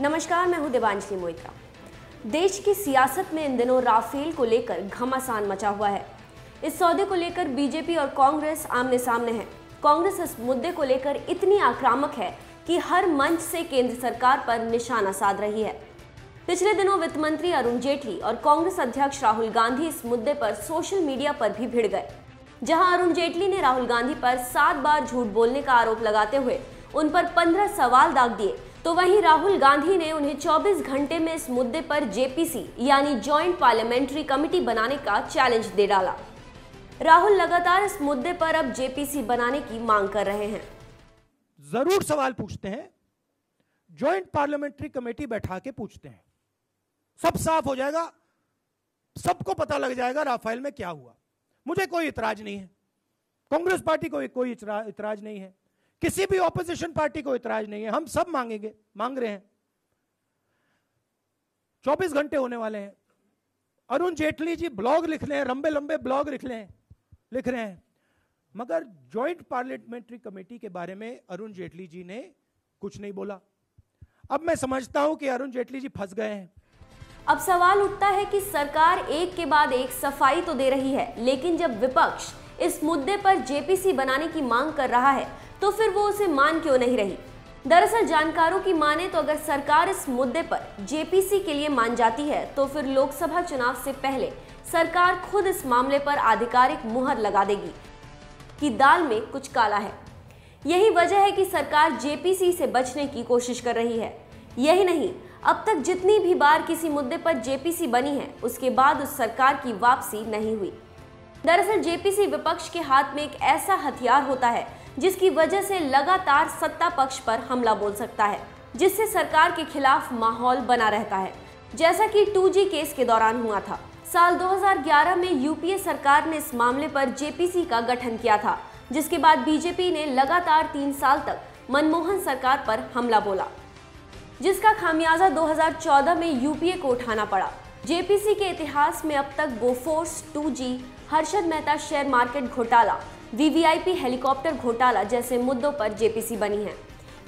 नमस्कार, मैं हूं देवांजलि मोइत्रा। देश की सियासत में इन दिनों राफेल को लेकर घमासान मचा हुआ है। इस सौदे को लेकर बीजेपी और कांग्रेस आमने सामने हैं। कांग्रेस इस मुद्दे को लेकर इतनी आक्रामक है कि हर मंच से केंद्र सरकार पर निशाना साध रही है। पिछले दिनों वित्त मंत्री अरुण जेटली और कांग्रेस अध्यक्ष राहुल गांधी इस मुद्दे पर सोशल मीडिया पर भी भिड़ गए। जहां अरुण जेटली ने राहुल गांधी पर 7 बार झूठ बोलने का आरोप लगाते हुए उन पर 15 सवाल दाग दिए, तो वहीं राहुल गांधी ने उन्हें 24 घंटे में इस मुद्दे पर जेपीसी यानी जॉइंट पार्लियामेंट्री कमेटी बनाने का चैलेंज दे डाला। राहुल लगातार इस मुद्दे पर अब जेपीसी बनाने की मांग कर रहे हैं। जरूर सवाल पूछते हैं, जॉइंट पार्लियामेंट्री कमेटी बैठा के पूछते हैं, सब साफ हो जाएगा, सबको पता लग जाएगा राफेल में क्या हुआ। मुझे कोई इतराज नहीं है, कांग्रेस पार्टी को कोई इतराज नहीं है, किसी भी ऑपोजिशन पार्टी को इतराज नहीं है। हम सब मांग रहे हैं। 24 घंटे होने वाले हैं। अरुण जेटली जी ब्लॉग लिख रहे हैं, लंबे लंबे ब्लॉग लिख रहे हैं, मगर जॉइंट पार्लियामेंट्री कमेटी के बारे में अरुण जेटली जी ने कुछ नहीं बोला। अब मैं समझता हूं कि अरुण जेटली जी फंस गए हैं। अब सवाल उठता है कि सरकार एक के बाद एक सफाई तो दे रही है, लेकिन जब विपक्ष इस मुद्दे पर जेपीसी बनाने की मांग कर रहा है तो फिर वो उसे मान क्यों नहीं रही। दरअसल जानकारों की माने तो अगर सरकार इस मुद्दे पर जेपीसी के लिए मान जाती है तो फिर लोकसभा चुनाव से पहले सरकार खुद इस मामले पर आधिकारिक मुहर लगा देगी कि दाल में कुछ काला है। यही वजह है कि सरकार जेपीसी से बचने की कोशिश कर रही है। यही नहीं, अब तक जितनी भी बार किसी मुद्दे पर जेपीसी बनी है उसके बाद उस सरकार की वापसी नहीं हुई। दरअसल जेपीसी विपक्ष के हाथ में एक ऐसा हथियार होता है जिसकी वजह से लगातार सत्ता पक्ष पर हमला बोल सकता है, जिससे सरकार के खिलाफ माहौल बना रहता है, जैसा कि 2G केस के दौरान हुआ था। साल 2011 में यूपीए सरकार ने इस मामले पर जेपीसी का गठन किया था, जिसके बाद बीजेपी ने लगातार 3 साल तक मनमोहन सरकार पर हमला बोला, जिसका खामियाजा 2014 में यूपीए को उठाना पड़ा। जेपीसी के इतिहास में अब तक Bofors, 2G, Harshad Mehta share market घोटाला, वीवीआईपी हेलीकॉप्टर घोटाला जैसे मुद्दों पर जेपीसी बनी है।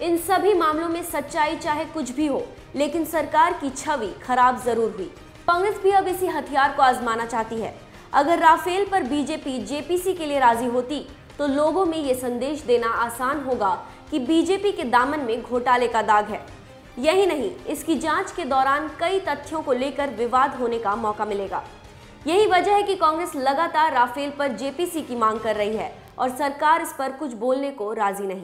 इन सभी मामलों में सच्चाई चाहे कुछ भी हो, लेकिन सरकार की छवि खराब जरूर हुई। कांग्रेस भी अब इसी हथियार को आजमाना चाहती है। अगर राफेल पर बीजेपी जेपीसी के लिए राजी होती तो लोगों में ये संदेश देना आसान होगा कि बीजेपी के दामन में घोटाले का दाग है। यही नहीं, इसकी जांच के दौरान कई तथ्यों को लेकर विवाद होने का मौका मिलेगा। यही वजह है कि कांग्रेस लगातार राफेल पर जेपीसी की मांग कर रही है और सरकार इस पर कुछ बोलने को राजी नहीं।